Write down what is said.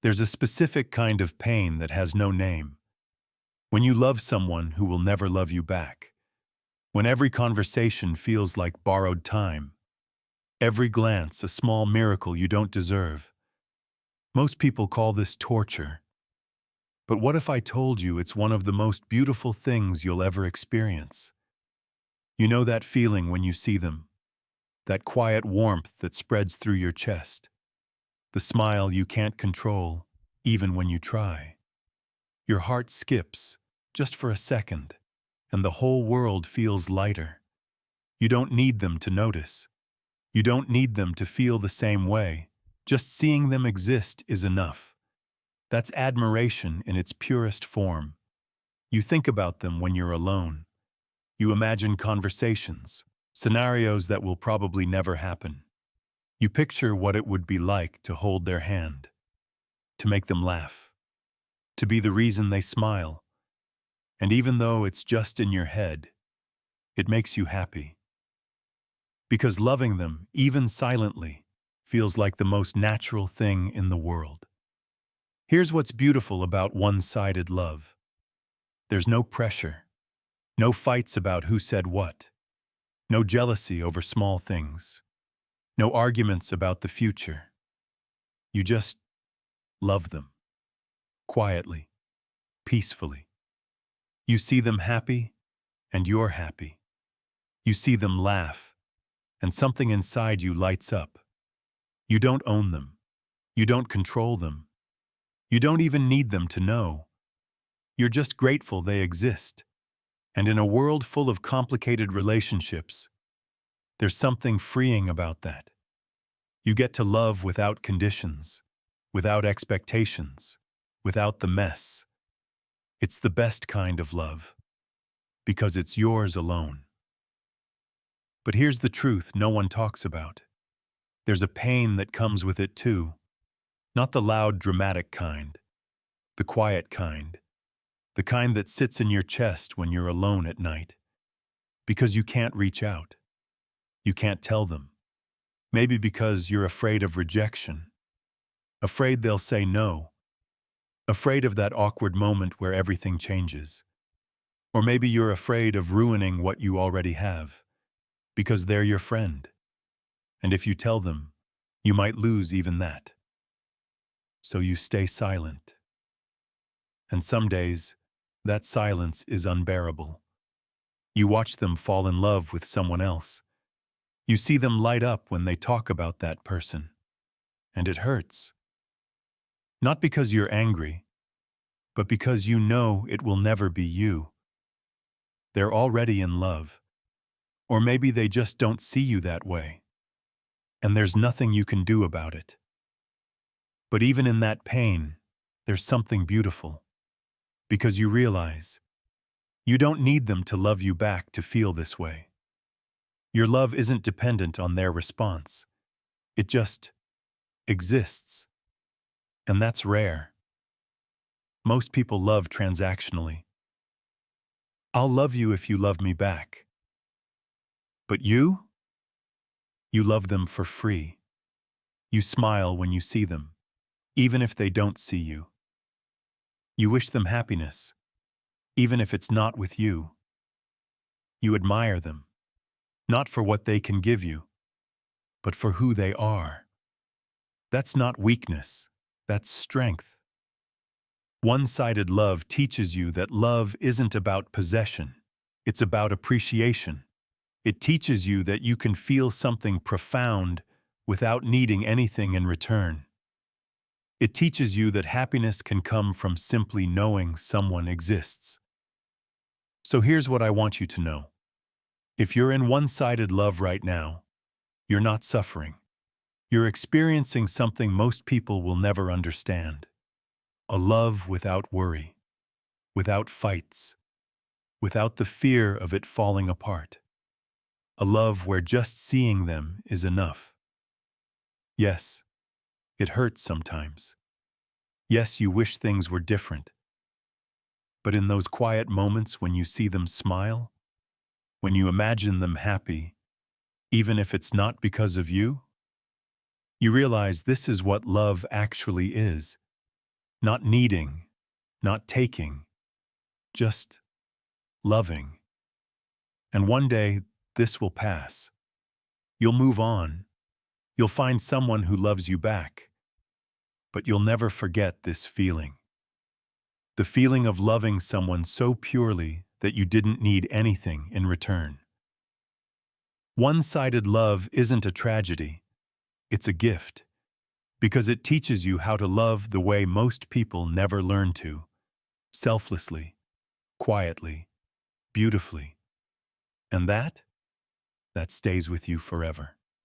There's a specific kind of pain that has no name. When you love someone who will never love you back. When every conversation feels like borrowed time. Every glance a small miracle you don't deserve. Most people call this torture. But what if I told you it's one of the most beautiful things you'll ever experience? You know that feeling when you see them? That quiet warmth that spreads through your chest. The smile you can't control, even when you try. Your heart skips, just for a second, and the whole world feels lighter. You don't need them to notice. You don't need them to feel the same way. Just seeing them exist is enough. That's admiration in its purest form. You think about them when you're alone. You imagine conversations, scenarios that will probably never happen. You picture what it would be like to hold their hand, to make them laugh, to be the reason they smile. And even though it's just in your head, it makes you happy. Because loving them, even silently, feels like the most natural thing in the world. Here's what's beautiful about one-sided love. There's no pressure, no fights about who said what, no jealousy over small things, no arguments about the future. You just love them, quietly, peacefully. You see them happy, and you're happy. You see them laugh, and something inside you lights up. You don't own them. You don't control them. You don't even need them to know. You're just grateful they exist. And in a world full of complicated relationships, there's something freeing about that. You get to love without conditions, without expectations, without the mess. It's the best kind of love, because it's yours alone. But here's the truth no one talks about. There's a pain that comes with it too. Not the loud, dramatic kind. The quiet kind. The kind that sits in your chest when you're alone at night. Because you can't reach out. You can't tell them. Maybe because you're afraid of rejection. Afraid they'll say no. Afraid of that awkward moment where everything changes. Or maybe you're afraid of ruining what you already have. Because they're your friend. And if you tell them, you might lose even that. So you stay silent. And some days, that silence is unbearable. You watch them fall in love with someone else. You see them light up when they talk about that person. And it hurts. Not because you're angry, but because you know it will never be you. They're already in love. Or maybe they just don't see you that way. And there's nothing you can do about it. But even in that pain, there's something beautiful. Because you realize, you don't need them to love you back to feel this way. Your love isn't dependent on their response. It just exists. And that's rare. Most people love transactionally. I'll love you if you love me back. But you? You love them for free. You smile when you see them, even if they don't see you. You wish them happiness, even if it's not with you. You admire them, not for what they can give you, but for who they are. That's not weakness, that's strength. One-sided love teaches you that love isn't about possession, it's about appreciation. It teaches you that you can feel something profound without needing anything in return. It teaches you that happiness can come from simply knowing someone exists. So here's what I want you to know. If you're in one-sided love right now, you're not suffering. You're experiencing something most people will never understand. A love without worry, without fights, without the fear of it falling apart. A love where just seeing them is enough. Yes, it hurts sometimes. Yes, you wish things were different. But in those quiet moments when you see them smile, when you imagine them happy, even if it's not because of you, you realize this is what love actually is. Not needing, not taking, just loving. And one day, this will pass. You'll move on. You'll find someone who loves you back. But you'll never forget this feeling. The feeling of loving someone so purely that you didn't need anything in return. One-sided love isn't a tragedy. It's a gift. Because it teaches you how to love the way most people never learn to. Selflessly, quietly, beautifully. And that stays with you forever.